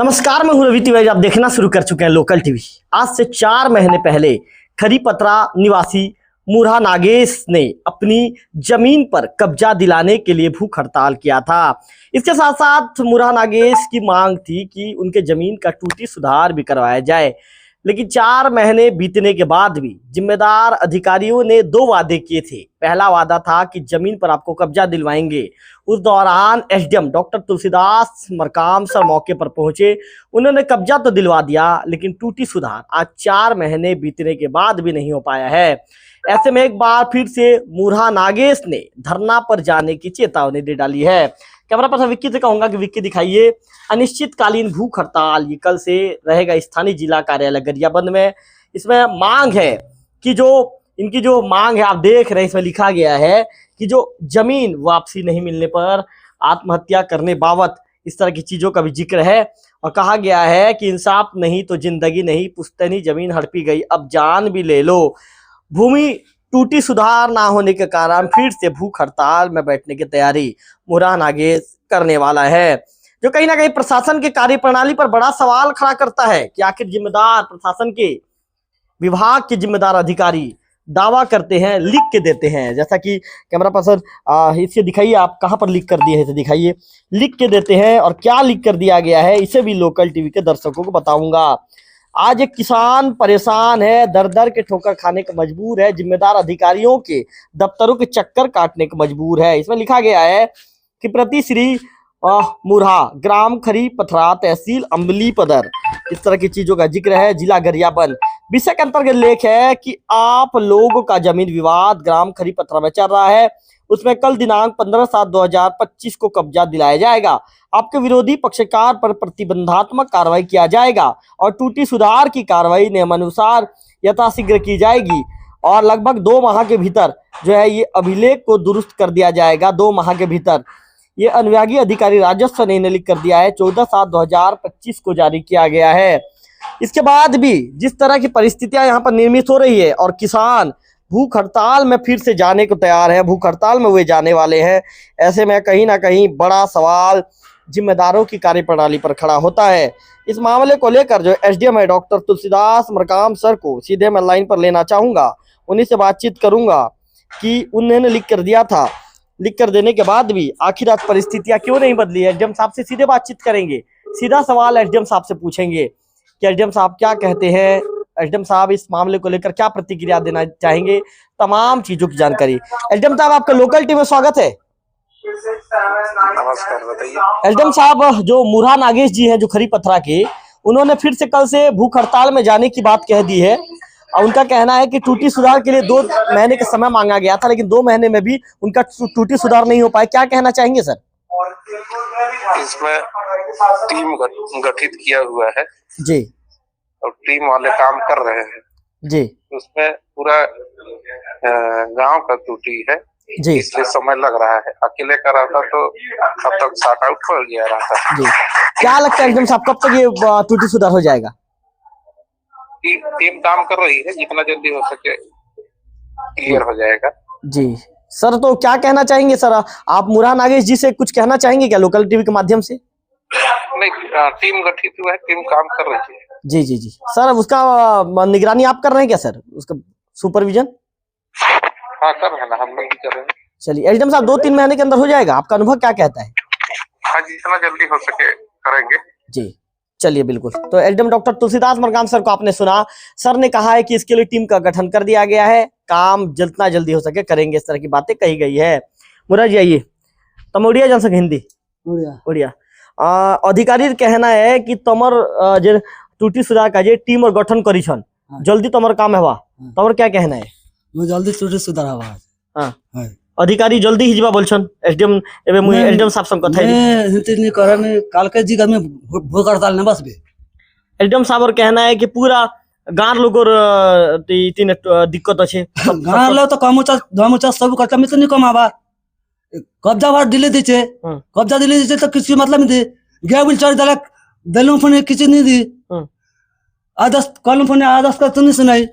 नमस्कार, मैं हूं रवि तिवारी। आप देखना शुरू कर चुके हैं लोकल टीवी। आज से 4 महीने पहले खरीपत्रा निवासी मुरहा नागेश ने अपनी जमीन पर कब्जा दिलाने के लिए भूख हड़ताल किया था। इसके साथ साथ मुरहा नागेश की मांग थी कि उनके जमीन का टूटी सुधार भी करवाया जाए, लेकिन 4 महीने बीतने के बाद भी जिम्मेदार अधिकारियों ने 2 वादे किए थे। पहला वादा था कि जमीन पर आपको कब्जा दिलवाएंगे। उस दौरान SDM doctor Tulsidas Markam sir मौके पर पहुंचे। उन्होंने कब्जा तो दिलवा दिया, लेकिन टूटी सुधार आज 4 महीने बीतने के बाद भी नहीं हो पाया है। ऐसे में एक बार फिर से मुरहा नागेश ने धरना पर जाने की चेतावनी दे डाली है। कैमरा पर्सन विक्की से कहूंगा कि विक्की दिखाइए अनिश्चितकालीन भूख हड़ताल। ये कल से रहेगा स्थानीय जिला कार्यालय गरियाबंद में। इसमें मांग है कि इनकी जो मांग है, आप देख रहे हैं इसमें लिखा गया है कि जो जमीन वापसी नहीं मिलने पर आत्महत्या करने बाबत इस तरह की चीजों का भी जिक्र है। और कहा गया है कि इंसाफ नहीं तो जिंदगी नहीं, पुश्तैनी जमीन हड़पी गई अब जान भी ले लो। भूमि टूटी सुधार ना होने के कारण फिर से भूख हड़ताल में बैठने की तैयारी मुरहा नागेश करने वाला है, जो कहीं ना कहीं प्रशासन के कार्यप्रणाली पर बड़ा सवाल खड़ा करता है कि आखिर जिम्मेदार प्रशासन के विभाग के जिम्मेदार अधिकारी दावा करते हैं, लिख के देते हैं। जैसा कि कैमरा पर्सन इसे दिखाइए, आप कहां पर लिख कर दिए हैं इसे दिखाइए। लिख के देते हैं और क्या लिख कर दिया गया है इसे भी लोकल टीवी के दर्शकों को बताऊंगा। आज एक किसान परेशान है, दर दर के ठोकर खाने का मजबूर है, जिम्मेदार अधिकारियों के दफ्तरों के चक्कर काटने का मजबूर है। इसमें लिखा गया है कि प्रति श्री मुरहा, ग्राम खरीपत्रा, तहसील अम्बली पदर, इस तरह की चीजों का जिक्र है। जिला गरियाबंद। विषय के अंतर्गत लेख है कि आप लोगों का जमीन विवाद ग्राम खरीपत्रा में चल रहा है, उसमें कल दिनांक 15/7/2025 को कब्जा दिलाया जाएगा। आपके विरोधी पक्षकार पर प्रतिबंधात्मक कार्रवाई किया जाएगा और टूटी सुधार की कार्रवाई नियमानुसार यथाशीघ्र की जाएगी और लगभग 2 माह के भीतर जो है ये अभिलेख को दुरुस्त कर दिया जाएगा। 2 माह के भीतर ये अनुविभागीय अधिकारी राजस्व ने लिख कर दिया है। 14/7/2025 को जारी किया गया है। इसके बाद भी जिस तरह की परिस्थितियां यहाँ पर निर्मित हो रही है और किसान भूख हड़ताल में फिर से जाने को तैयार है, भूख हड़ताल में वे जाने वाले हैं, ऐसे में कहीं ना कहीं बड़ा सवाल जिम्मेदारों की कार्यप्रणाली पर खड़ा होता है। इस मामले को लेकर जो एसडीएम है डॉक्टर तुलसीदास मरकाम सर को सीधे मैं लाइन पर लेना चाहूंगा, उन्हीं से बातचीत करूंगा कि उन्होंने लिख कर दिया था, लिख कर देने के बाद भी आखिर आज परिस्थितियां क्यों नहीं बदली। एसडीएम साहब से सीधे बातचीत करेंगे, सीधा सवाल एसडीएम साहब से पूछेंगे कि एसडीएम साहब क्या कहते हैं, एसडीएम साहब इस मामले को लेकर क्या प्रतिक्रिया देना चाहेंगे, तमाम चीजों की जानकारी। एसडीएम साहब, आपका लोकल टीवी में स्वागत है। नमस्कार, बताइए। एसडीएम साहब, जो मुरहा नागेश जी हैं जो खरीपत्रा के, उन्होंने फिर से कल से भूख हड़ताल में जाने की बात कह दी है और उनका कहना है कि टूटी सुधार के लिए 2 महीने का समय मांगा गया था, लेकिन 2 महीने में भी उनका टूटी सुधार नहीं हो पाया। क्या कहना चाहेंगे सर? इसमें टीम गठित किया हुआ है जी, और टीम वाले काम कर रहे हैं जी, उसमें पूरा गांव का त्रुटि है जी, इसलिए समय लग रहा है। अकेले का रहता तो अब तक शॉर्ट आउट हो गया रहता। जी, क्या लगता है एसडीएम साहब, कब तक ये टूटी सुधार हो जाएगा? टीम काम कर रही है, जितना जल्दी हो सके क्लियर हो जाएगा। जी सर, तो क्या कहना चाहेंगे सर? आप मुरहा नागेश जी से कुछ कहना चाहेंगे क्या लोकल टीवी के माध्यम से? नहीं, टीम गठित हुआ है, टीम काम कर रही है। जी जी जी सर, उसका निगरानी आप कर रहे हैं क्या सर, उसका सुपरविजन? हाँ, कर रहे हैं ना, हम लोग भी कर रहे हैं। चलिए एसडीएम साहब, 2-3 महीने के अंदर हो जाएगा, आपका अनुभव क्या कहता है? हाँ, जितना जल्दी हो सके करेंगे। जी चलिए, बिल्कुल। तो SDM doctor Tulsidas Markam sir को आपने सुना। सर ने कहा है कि इसके लिए टीम का गठन कर दिया गया है, काम जितना जल्दी हो सके करेंगे, इस तरह की बातें कही गई है। मुरहा जी आइए, तम उड़िया जान सके हिंदी उड़िया। अधिकारी कहना है कि तमर जे टूटी सुधार का जे टीम और गठन करी छन, जल्दी तमर काम है, तमर क्या कहना है? जल्दी टूटी सुधार हवा। हाँ, अधिकारी जल्दी हिजवा बोलछन। एसडीएम एबे मुई एसडीएम साहब संग कथा मैं हिंती नहीं करे में काल के जी में भूख हड़ताल ने बस बे। एसडीएम साहब और कहना है कि पूरा गांव लोगोर तीन दिक्कत अछि। गांव लो तो कमुचा सब करता में तो नहीं कमावा। कब्जा बार दिले दीचे, कब्जा दिले दीचे तो किसी मतलब नहीं दे। गया बिल चढ़ दलक दलों फोन किसी नहीं दी। आदर्श कॉलम फोन आदर्श का तो नहीं सुनाई।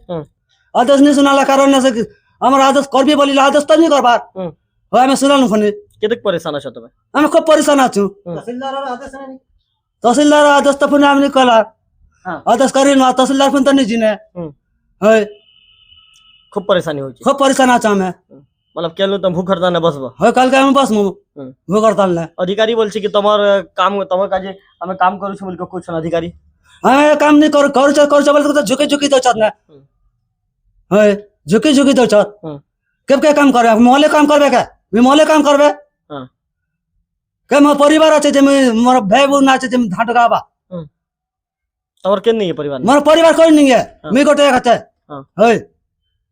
आदर्श नहीं सुनाला कारण से हमारा आदर्श कर भी बोली आदर्श तो नहीं करबा। हां, मैं सुनालू फोन केतक परेशान छ तबे? हम खूब परेशान छु। तहसीलदार आदेश तो पुन्हा आम्ही कला हाँ. आदेश करीन तहसीलदार पण त्यांनी जिने होय खूप परेशानी होती खूप परेशान आचा आम्ही मतलब केलो तुम भूख हड़ताल ने बसबो होय काल काय आम्ही बस मग भूख हड़ताल ने अधिकारी बोलছে कि তোমার তোমার কাজে আমি কাম করুছি বলি कुछ না अधिकारी आम्ही काम नाही करू बोलतो झुके झुकी देतात ना होय झुकी झुकी देतात केब काय काम करबे मोहल्ले काम करबे का मी मोहल्ले काम करबे हाँ. काय मोर परिवार আছে যে मोर भाई बहन আছে যে धाट गाबा তোমার কেন নেই परिवार मोर परिवार कोई नहीं है हाँ. मी गोटे আছে हाँ. होय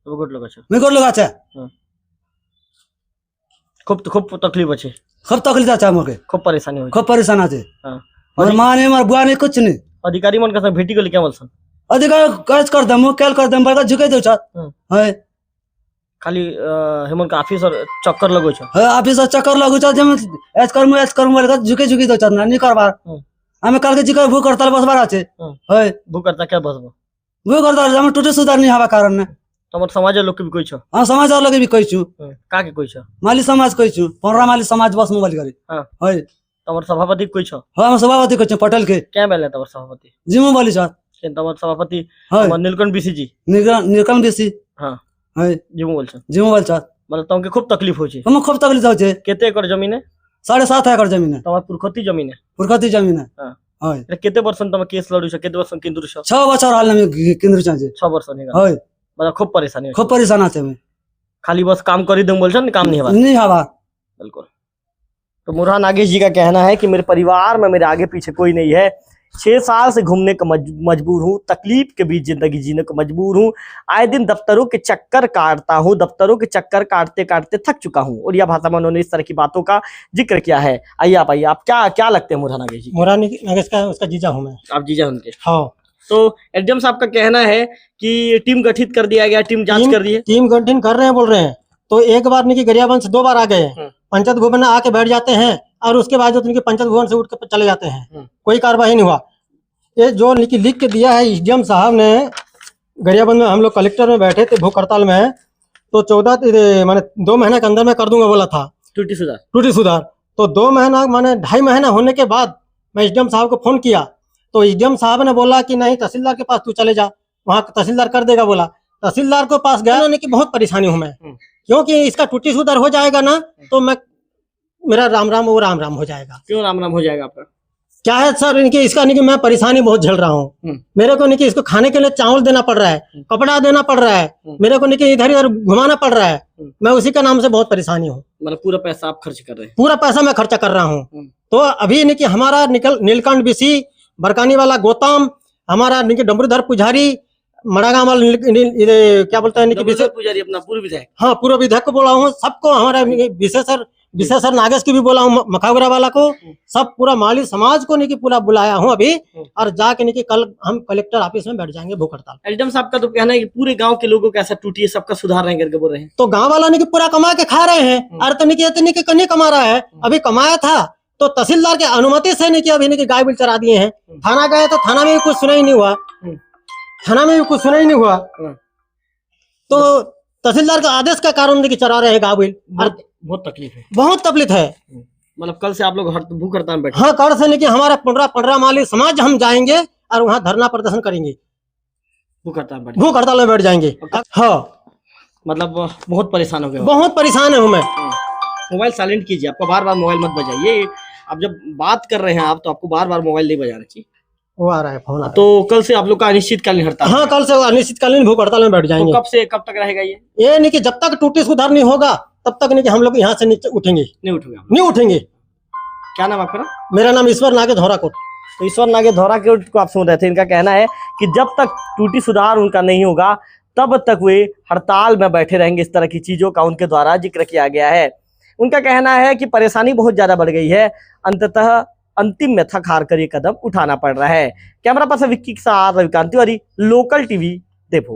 তো গুড লোক আছে मी गोट लोग আছে खूप खूप तकलीफ আছে खूब तकलीफ আছে আমাকে खूप परेशानी होती खूब परेशान আছে हाँ. मोर मां ने मोर बुआ ने कुछ नहीं अधिकारी मन का भेटी गली क्या बोलसन अधिकार काज कर दम केल कर दम बड़का झुके दो छत होय खाली हेमन का ऑफिस और चक्कर लगो छ होय ऑफिस चक्कर लगो छ जेम एच कर्म बोलका झुके झुकी दो छत ना नहीं करबार हमें काल के जिकर भूख हड़ताल बसबार আছে होय भूख करता क्या बसबो भूख हड़ताल हम टूटे सुधार नहीं हवा कारण ने তোমার সমাজের লোক भी कोई छ हां समाज लगे भी कहिछु का के कोई छ माली समाज कहिछु 15 माली समाज बस मोबाइल करे हां होय তোমার सभापति कोई छ हां हम सभापति कहिछु पटेल के क्या बेले তোমার सभापति जिमो बोली छ केन তোমার सभापति होय আমার नीलकंठ बीसी जी निरकम देसी हां होय जिमो बोल छ जिमो बोल छ मतलब तुमके खूब तकलीफ होची हम खूब तकलीफ होचे केते एकड़ जमीन है 7.5 एकड़ जमीन है তোমার पुरखती जमीन है पुरखती जमीन है हां होय એટલે કેતે વર્ષ તમે કેસ લડ્યું છે કેતે વર્ષ કેન્દ્ર છો 6 बছर हाल में केंद्र चाहे 6 વર્ષ ની होय मतलब खूब परेशानी खूब परेशान आते में खाली बस काम कर ही दूं बोल छ काम नहीं हवा नहीं हवा बिल्कुल तो मुरहा नागेश जी का कहना है कि मेरे परिवार में मेरे आगे पीछे कोई नहीं है 6 साल से घूमने को मजबूर हूँ तकलीफ के बीच जिंदगी जीने को मजबूर हूँ आए दिन दफ्तरों के चक्कर काटता हूँ दफ्तरों के चक्कर काटते काटते थक चुका हूँ और यह भाषा में उन्होंने इस तरह की बातों का जिक्र किया है आइए आप क्या क्या लगते हैं मुरहा नागेश जी मुरहा नागेश का उसका जीजा हूँ मैं। आप जीजा उनके हाँ तो एडीएम साहब का कहना है कि टीम गठित कर दिया गया टीम जांच कर रही है टीम गठन कर रहे हैं बोल रहे हैं तो एक बार निकी गरियाबंद से 2 बार आ गए पंचायत भवन में आके बैठ जाते हैं और उसके बाद जो उनके पंचायत भवन से उठ के चले जाते हैं कोई कार्रवाई नहीं हुआ। ये जो निकी लिख के दिया है एसडीएम साहब ने गरियाबंद में हम लोग कलेक्टर में बैठे थे भूख हड़ताल में तो 14 माने 2 महीने के अंदर में कर दूंगा बोला था टूटी सुधार तो 2 महीना माने 2.5 महीना होने के बाद मैं एसडीएम साहब को फोन किया तो एसडीएम साहब ने बोला कि नहीं तहसीलदार के पास तू चले जा वहाँ तहसीलदार कर देगा बोला तहसीलदार के पास गया होने की बहुत परेशानी हूँ मैं क्योंकि इसका टूटी सुधार हो जाएगा ना तो मैं मेरा राम राम वो राम राम हो जाएगा। क्यों राम राम हो जाएगा आपका क्या है सर इनकी इसका नहीं कि मैं परेशानी बहुत झेल रहा हूँ मेरे को नहीं कि इसको खाने के लिए चावल देना पड़ रहा है कपड़ा देना पड़ रहा है मेरे को नहीं कि इधर इधर घुमाना पड़ रहा है मैं उसी का नाम से बहुत परेशानी हूँ मतलब पूरा पैसा आप खर्च कर रहे हैं पूरा पैसा मैं खर्चा कर रहा हूँ तो अभी नहीं कि हमारा नीलकंठ बीसी बरकानी वाला गौतम हमारा नहीं कि डमरूधर पुजारी मड़ागांव वाला क्या बोलता है पुजारी अपना पूर्व विधायक हाँ पूर्व विधायक को बोला हूँ सबको हमारा विशेषर नागेश की भी बोला हूँ मखागुरा वाला को सब पूरा माली समाज को नहीं कि पूरा बुलाया हूँ अभी और जाके नहीं कि कल हम कलेक्टर ऑफिस में बैठ जाएंगे भूख हड़ताल। एडीएम साहब का तो कहना है कि पूरे गांव के लोगों का ऐसा टूटी है सबका सुधार रहे करके बोल रहे हैं तो गांव वाला नहीं कि पूरा कमा के खा रहे हैं अरे तो नहीं कि नहीं कमा रहा है अभी कमाया था तो तहसीलदार की अनुमति से नहीं कि अभी नहीं कि गाय बिल चरा दिए हैं थाना गए तो थाना में भी कुछ सुना ही नहीं हुआ तो तहसीलदार के आदेश का कारण देखिए चरा रहे हैं गाय बिल बहुत तकलीफ है मतलब कल से आप लोग भूख हड़ताल में बैठे हाँ कल से नहीं कि हमारा 15 माली समाज हम जाएंगे और वहाँ धरना प्रदर्शन करेंगे भूख हड़ताल में बैठ जाएंगे। हाँ मतलब बहुत परेशान हो गए बहुत परेशान हूँ मैं। मोबाइल साइलेंट कीजिए आपका बार बार मोबाइल मत बजाइए आप जब बात कर रहे हैं आप तो आपको बार बार मोबाइल नहीं बजाना चाहिए वो आ रहा है फोन तो कल से आप लोग का अनिश्चितकालीन हड़ताल हाँ कल से अनिश्चितकालीन भूख हड़ताल में बैठ जाएंगे तो कब से कब तक रहेगा ये नहीं कि जब तक टूटी सुधार नहीं होगा तब तक नहीं कि हम लोग यहाँ से नीचे उठेंगे नहीं उठेंगे। क्या नाम आपका? मेरा नाम ईश्वर नागे धौराकोट। तो ईश्वर नागे धौराकोट को आप सुन रहे थे इनका कहना है कि जब तक टूटी सुधार उनका नहीं होगा तब तक वे हड़ताल में बैठे रहेंगे इस तरह की चीजों का उनके द्वारा जिक्र किया गया है। उनका कहना है कि परेशानी बहुत ज्यादा बढ़ गई है अंततः अंतिम में थक हार कर ये कदम उठाना पड़ रहा है। कैमरा पर्सन विक्की के साथ रविकांत तिवारी लोकल टीवी देवभोग।